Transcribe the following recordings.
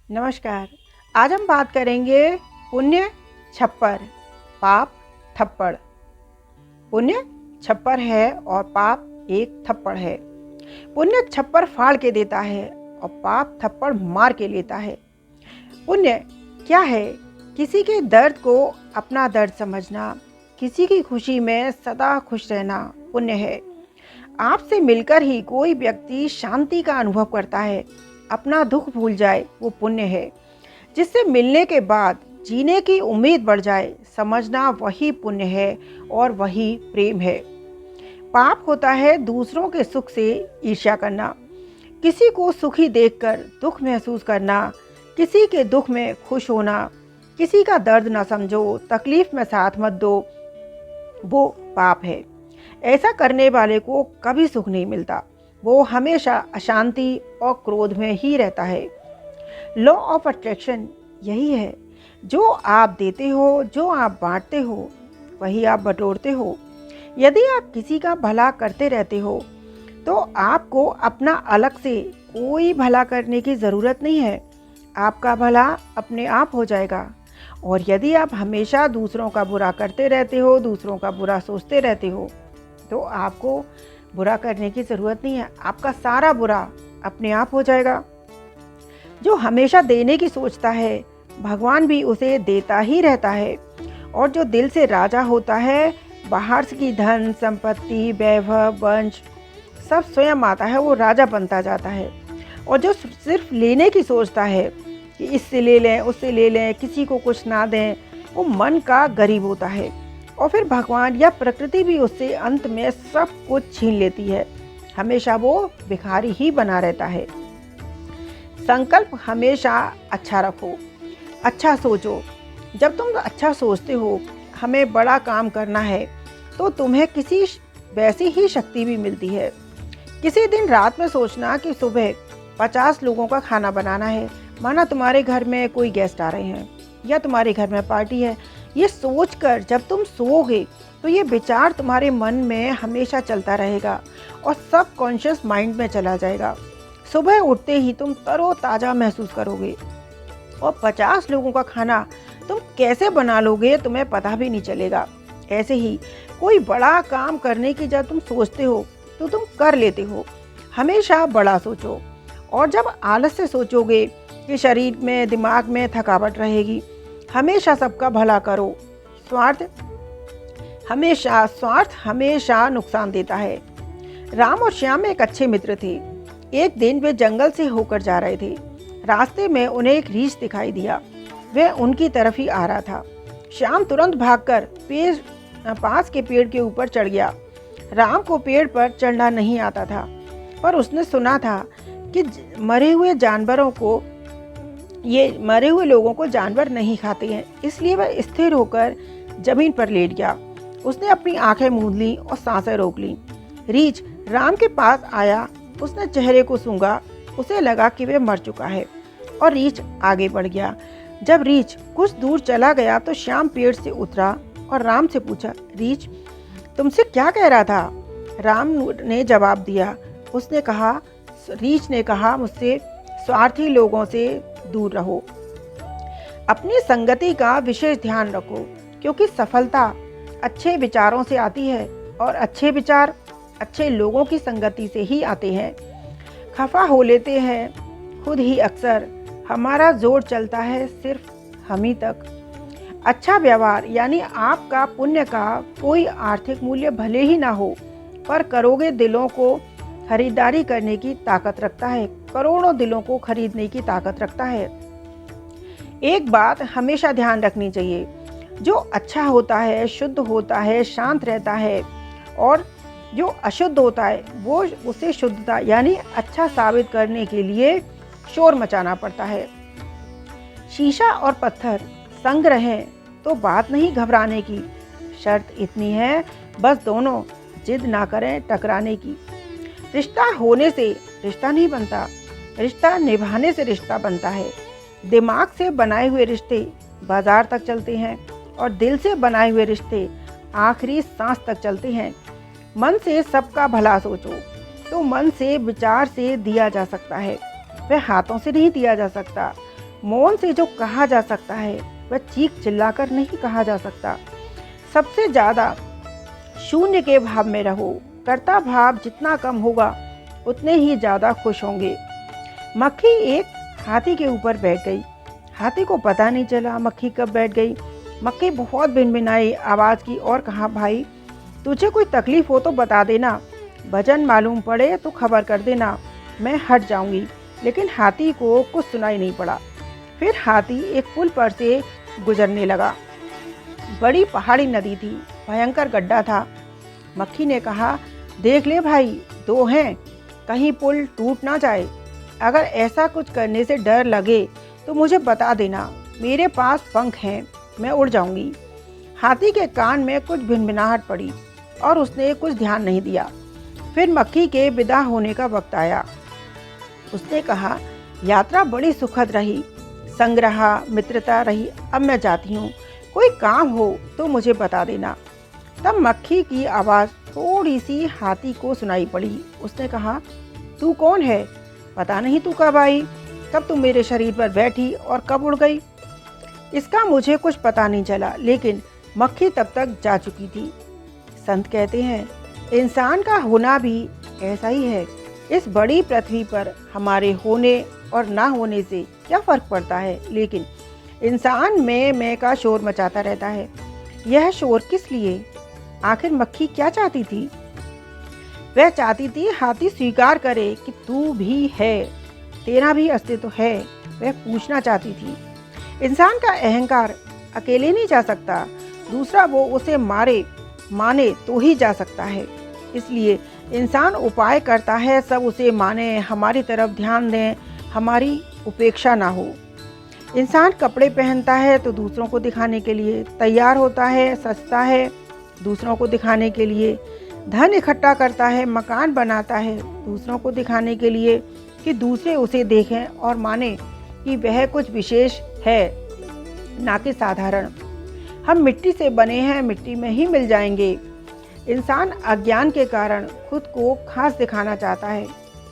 नमस्कार। आज हम बात करेंगे पुण्य छप्पर, पाप थप्पड़। पुण्य छप्पर है और पाप एक थप्पड़ है। पुण्य छप्पर फाड़ के देता है और पाप थप्पड़ मार के लेता है। पुण्य क्या है? किसी के दर्द को अपना दर्द समझना, किसी की खुशी में सदा खुश रहना पुण्य है। आपसे मिलकर ही कोई व्यक्ति शांति का अनुभव करता है, अपना दुख भूल जाए, वो पुण्य है। जिससे मिलने के बाद जीने की उम्मीद बढ़ जाए, समझना वही पुण्य है और वही प्रेम है। पाप होता है दूसरों के सुख से ईर्ष्या करना, किसी को सुखी देखकर दुख महसूस करना, किसी के दुख में खुश होना, किसी का दर्द न समझो, तकलीफ में साथ मत दो, वो पाप है। ऐसा करने वाले को कभी सुख नहीं मिलता, वो हमेशा अशांति और क्रोध में ही रहता है। लॉ ऑफ अट्रैक्शन यही है, जो आप देते हो, जो आप बांटते हो, वही आप बटोरते हो। यदि आप किसी का भला करते रहते हो तो आपको अपना अलग से कोई भला करने की ज़रूरत नहीं है, आपका भला अपने आप हो जाएगा। और यदि आप हमेशा दूसरों का बुरा करते रहते हो, दूसरों का बुरा सोचते रहते हो, तो आपको बुरा करने की ज़रूरत नहीं है, आपका सारा बुरा अपने आप हो जाएगा। जो हमेशा देने की सोचता है, भगवान भी उसे देता ही रहता है। और जो दिल से राजा होता है, बाहर की धन संपत्ति वैभव वंश सब स्वयं आता है, वो राजा बनता जाता है। और जो सिर्फ लेने की सोचता है कि इससे ले लें उससे ले लें, किसी को कुछ ना दें, वो मन का गरीब होता है। और फिर भगवान या प्रकृति भी उससे अंत में सब कुछ छीन लेती है, हमेशा वो भिखारी ही बना रहता है। संकल्प हमेशा अच्छा रखो, अच्छा सोचो। जब तुम अच्छा सोचते हो हमें बड़ा काम करना है, तो तुम्हें किसी वैसी ही शक्ति भी मिलती है। किसी दिन रात में सोचना कि सुबह 50 लोगों का खाना बनाना है, माना तुम्हारे घर में कोई गेस्ट आ रहे हैं या तुम्हारे घर में पार्टी है। ये सोचकर जब तुम सोओगे तो ये विचार तुम्हारे मन में हमेशा चलता रहेगा और सब कॉन्शियस माइंड में चला जाएगा। सुबह उठते ही तुम तरोताज़ा महसूस करोगे और 50 लोगों का खाना तुम कैसे बना लोगे तुम्हें पता भी नहीं चलेगा। ऐसे ही कोई बड़ा काम करने की जब तुम सोचते हो तो तुम कर लेते हो। हमेशा बड़ा सोचो। और जब आलस से सोचोगे कि शरीर में दिमाग में थकावट रहेगी। हमेशा सबका भला करो। स्वार्थ हमेशा नुकसान देता है। राम और श्याम एक अच्छे मित्र थे। एक दिन वे जंगल से होकर जा रहे थे। रास्ते में उन्हें एक रीछ दिखाई दिया, वह उनकी तरफ ही आ रहा था। श्याम तुरंत भागकर पास के पेड़ के ऊपर चढ़ गया। राम को पेड़ पर चढ़ना नहीं आता था, पर उसने सुना था कि मरे हुए लोगों को जानवर नहीं खाते हैं, इसलिए वह स्थिर होकर जमीन पर लेट गया। उसने अपनी आंखें मूंद लीं और सांसें रोक लीं। रीछ राम के पास आया, उसने चेहरे को सूंघा, उसे लगा कि वह मर चुका है और रीछ आगे बढ़ गया। जब रीछ कुछ दूर चला गया तो श्याम पेड़ से उतरा और राम से पूछा, रीछ तुमसे क्या कह रहा था? राम ने जवाब दिया। रीछ ने कहा, मुझसे स्वार्थी लोगों से दूर रहो, अपनी संगति का विशेष ध्यान रखो, क्योंकि सफलता अच्छे विचारों से आती है और अच्छे विचार अच्छे लोगों की संगति से ही आते हैं। खफा हो लेते हैं खुद ही अक्सर, हमारा जोर चलता है सिर्फ हम ही तक। अच्छा व्यवहार यानी आपका पुण्य का कोई आर्थिक मूल्य भले ही ना हो, पर करोगे दिलों को खरीदारी करने की ताकत रखता है, करोड़ों दिलों को खरीदने की ताकत रखता है। एक बात हमेशा ध्यान रखनी चाहिए, जो अच्छा होता है, शुद्ध होता है, शांत रहता है, और जो अशुद्ध होता है वो उसे शुद्धता यानी अच्छा साबित करने के लिए शोर मचाना पड़ता है। शीशा और पत्थर संग रहें तो बात नहीं घबराने की, शर्त इतनी है बस दोनों जिद ना करें टकराने की। रिश्ता होने से रिश्ता नहीं बनता, रिश्ता निभाने से रिश्ता बनता है। दिमाग से बनाए हुए रिश्ते बाजार तक चलते हैं और दिल से बनाए हुए रिश्ते आखिरी सांस तक चलते हैं। मन से सबका भला सोचो, तो मन से विचार से दिया जा सकता है, वह हाथों से नहीं दिया जा सकता। मौन से जो कहा जा सकता है वह चीख चिल्लाकर नहीं कहा जा सकता। सबसे ज़्यादा शून्य के भाव में रहो। कर्ता भाव जितना कम होगा उतने ही ज़्यादा खुश होंगे। मक्खी एक हाथी के ऊपर बैठ गई। हाथी को पता नहीं चला मक्खी कब बैठ गई। मक्खी बहुत भिनभिनाई आवाज़ की और कहा, भाई तुझे कोई तकलीफ हो तो बता देना, भजन मालूम पड़े तो खबर कर देना, मैं हट जाऊंगी। लेकिन हाथी को कुछ सुनाई नहीं पड़ा। फिर हाथी एक पुल पर से गुजरने लगा। बड़ी पहाड़ी नदी थी, भयंकर गड्ढा था। मक्खी ने कहा, देख ले भाई, दो हैं, कहीं पुल टूट ना जाए। अगर ऐसा कुछ करने से डर लगे तो मुझे बता देना, मेरे पास पंख हैं, मैं उड़ जाऊंगी। हाथी के कान में कुछ भिनभिनाहट पड़ी और उसने कुछ ध्यान नहीं दिया। फिर मक्खी के विदा होने का वक्त आया। उसने कहा, यात्रा बड़ी सुखद रही, संग रहा, मित्रता रही, अब मैं जाती हूँ, कोई काम हो तो मुझे बता देना। तब मक्खी की आवाज़ थोड़ी सी हाथी को सुनाई पड़ी। उसने कहा, तू कौन है? पता नहीं तू कब आई, कब तू मेरे शरीर पर बैठी और कब उड़ गई। इसका मुझे कुछ पता नहीं चला, लेकिन मक्खी तब तक जा चुकी थी। संत कहते हैं, इंसान का होना भी ऐसा ही है। इस बड़ी पृथ्वी पर हमारे होने और ना होने से क्या फ़र्क पड़ता है, लेकिन इंसान मैं का शोर मचाता रहता है। यह शोर किस लिए? आखिर मक्खी क्या चाहती थी? वह चाहती थी हाथी स्वीकार करे कि तू भी है, तेरा भी अस्तित्व है। वह पूछना चाहती थी। इंसान का अहंकार अकेले नहीं जा सकता, दूसरा वो उसे माने तो ही जा सकता है। इसलिए इंसान उपाय करता है, सब उसे माने, हमारी तरफ ध्यान दें, हमारी उपेक्षा ना हो। इंसान कपड़े पहनता है तो दूसरों को दिखाने के लिए, तैयार होता है, सजता है दूसरों को दिखाने के लिए, धन इकट्ठा करता है, मकान बनाता है दूसरों को दिखाने के लिए कि दूसरे उसे देखें और माने कि वह कुछ विशेष है, ना कि साधारण। हम मिट्टी से बने हैं, मिट्टी में ही मिल जाएंगे। इंसान अज्ञान के कारण खुद को खास दिखाना चाहता है,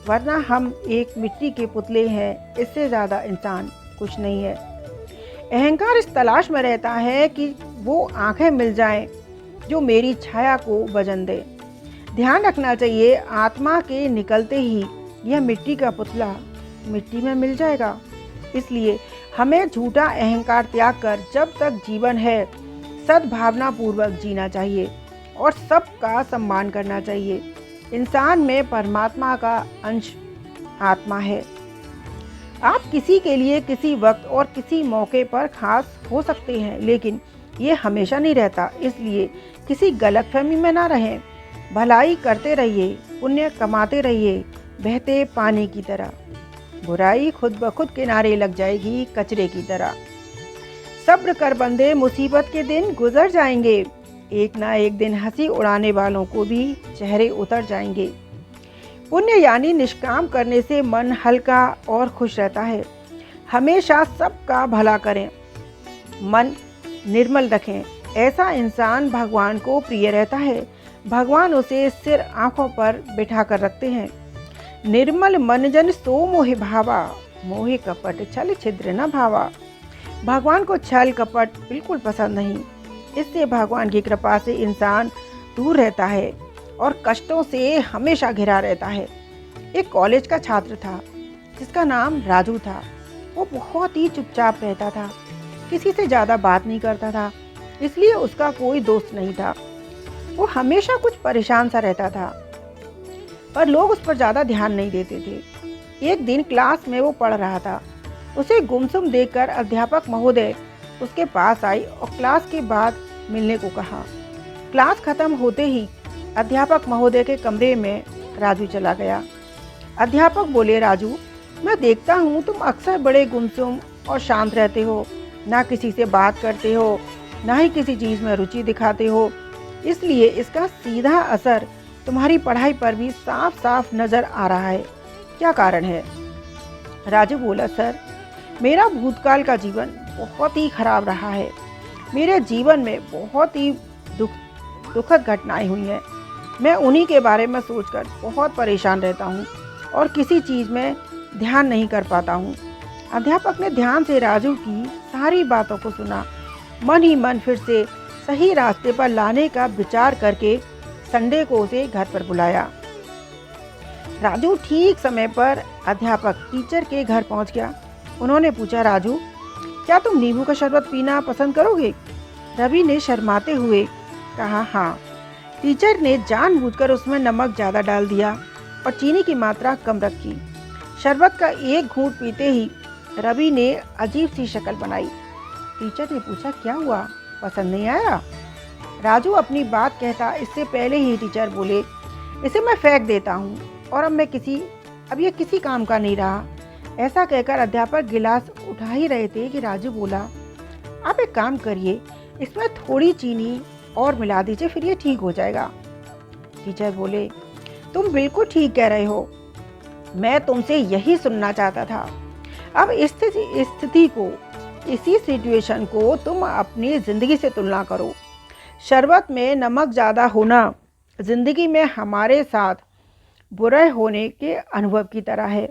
वरना हम एक मिट्टी के पुतले हैं, इससे ज़्यादा इंसान कुछ नहीं है। अहंकार इस तलाश में रहता है कि वो आंखें मिल जाएं जो मेरी छाया को वजन दे। ध्यान रखना चाहिए, आत्मा के निकलते ही यह मिट्टी का पुतला मिट्टी में मिल जाएगा। इसलिए हमें झूठा अहंकार त्याग कर जब तक जीवन है सद्भावना पूर्वक जीना चाहिए और सबका सम्मान करना चाहिए। इंसान में परमात्मा का अंश आत्मा है। आप किसी के लिए किसी वक्त और किसी मौके पर खास हो सकते हैं, लेकिन ये हमेशा नहीं रहता। इसलिए किसी गलतफहमी में ना रहें। भलाई करते रहिए, पुण्य कमाते रहिए, बहते पानी की तरह। बुराई खुद ब खुद किनारे लग जाएगी, कचरे की तरह। सब्र कर बंदे, मुसीबत के दिन गुजर जाएंगे। एक ना एक दिन हंसी उड़ाने वालों को भी चेहरे उतर जाएंगे। पुण्य यानी निष्काम करने से मन हल्का और खुश रहता है। हमेशा सबका भला करें, मन निर्मल रखें। ऐसा इंसान भगवान को प्रिय रहता है। भगवान उसे सिर आंखों पर बिठा कर रखते हैं। निर्मल मन जन सो मोहि भावा, मोहि कपट छल छिद्र न भावा। भगवान को छल कपट बिल्कुल पसंद नहीं। इससे भगवान की कृपा से इंसान दूर रहता है और कष्टों से हमेशा घिरा रहता है। एक कॉलेज का छात्र था जिसका नाम राजू था। वो बहुत ही चुपचाप रहता था, किसी से ज़्यादा बात नहीं करता था, इसलिए उसका कोई दोस्त नहीं था। वो हमेशा कुछ परेशान सा रहता था, पर लोग उस पर ज़्यादा ध्यान नहीं देते थे। एक दिन क्लास में वो पढ़ रहा था। उसे गुमसुम देखकर अध्यापक महोदय उसके पास आई और क्लास के बाद मिलने को कहा। क्लास खत्म होते ही अध्यापक महोदय के कमरे में राजू चला गया। अध्यापक बोले, राजू, मैं देखता हूँ तुम अक्सर बड़े गुमसुम और शांत रहते हो, ना किसी से बात करते हो, ना ही किसी चीज़ में रुचि दिखाते हो। इसलिए इसका सीधा असर तुम्हारी पढ़ाई पर भी साफ साफ नज़र आ रहा है। क्या कारण है? राजू बोला, सर, मेरा भूतकाल का जीवन बहुत ही खराब रहा है। मेरे जीवन में बहुत ही दुखद घटनाएं हुई हैं। मैं उन्हीं के बारे में सोचकर बहुत परेशान रहता हूँ और किसी चीज़ में ध्यान नहीं कर पाता हूँ। अध्यापक ने ध्यान से राजू की सारी बातों को सुना। मन ही मन फिर से सही रास्ते पर लाने का विचार करके संडे को उसे घर पर बुलाया। राजू ठीक समय पर अध्यापक टीचर के घर पहुंच गया। उन्होंने पूछा, राजू, क्या तुम नींबू का शरबत पीना पसंद करोगे? रवि ने शर्माते हुए कहा, हाँ। टीचर ने जानबूझकर उसमें नमक ज़्यादा डाल दिया और चीनी की मात्रा कम रखी। शरबत का एक घूंट पीते ही रवि ने अजीब सी शक्ल बनाई। टीचर ने पूछा, क्या हुआ, पसंद नहीं आया? राजू अपनी बात कहता इससे पहले ही टीचर बोले, इसे मैं फेंक देता हूँ और अब ये किसी काम का नहीं रहा। ऐसा कहकर अध्यापक गिलास उठा ही रहे थे कि राजू बोला, आप एक काम करिए, इसमें थोड़ी चीनी और मिला दीजिए, फिर ये ठीक हो जाएगा। टीचर बोले, तुम बिल्कुल ठीक कह रहे हो, मैं तुमसे यही सुनना चाहता था। अब इस स्थिति को, इसी सिचुएशन को तुम अपनी ज़िंदगी से तुलना करो। शरबत में नमक ज़्यादा होना ज़िंदगी में हमारे साथ बुरे होने के अनुभव की तरह है।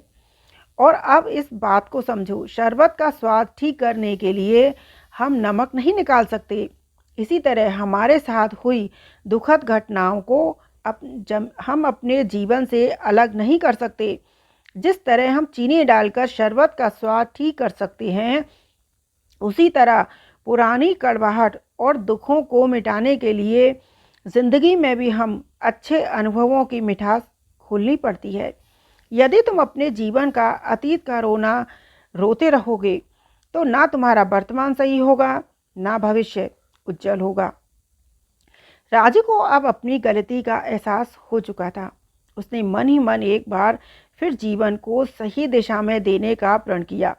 और अब इस बात को समझो, शरबत का स्वाद ठीक करने के लिए हम नमक नहीं निकाल सकते। इसी तरह हमारे साथ हुई दुखद घटनाओं को हम अपने जीवन से अलग नहीं कर सकते। जिस तरह हम चीनी डालकर शरबत का स्वाद ठीक कर सकते हैं, उसी तरह पुरानी कड़वाहट और दुखों को मिटाने के लिए ज़िंदगी में भी हम अच्छे अनुभवों की मिठास खोलनी पड़ती है। यदि तुम अपने जीवन का, अतीत का रोना रोते रहोगे तो ना तुम्हारा वर्तमान सही होगा, ना भविष्य उज्जवल होगा। राजू को अब अपनी गलती का एहसास हो चुका था। उसने मन ही मन एक बार फिर जीवन को सही दिशा में देने का प्रण किया।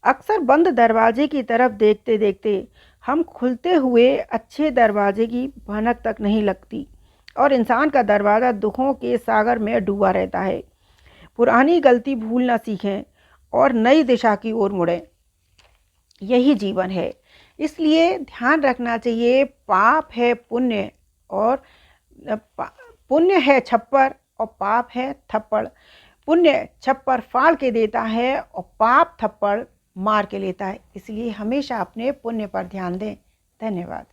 अक्सर बंद दरवाजे की तरफ देखते देखते हम खुलते हुए अच्छे दरवाजे की भनक तक नहीं लगती और इंसान का दरवाज़ा दुखों के सागर में डूबा रहता है। पुरानी गलती भूलना सीखें और नई दिशा की ओर मुड़ें। यही जीवन है। इसलिए ध्यान रखना चाहिए, पाप है पुण्य और पुण्य है छप्पर और पाप है थप्पड़। पुण्य छप्पर फाड़ के देता है और पाप थप्पड़ मार के लेता है। इसलिए हमेशा अपने पुण्य पर ध्यान दें। धन्यवाद।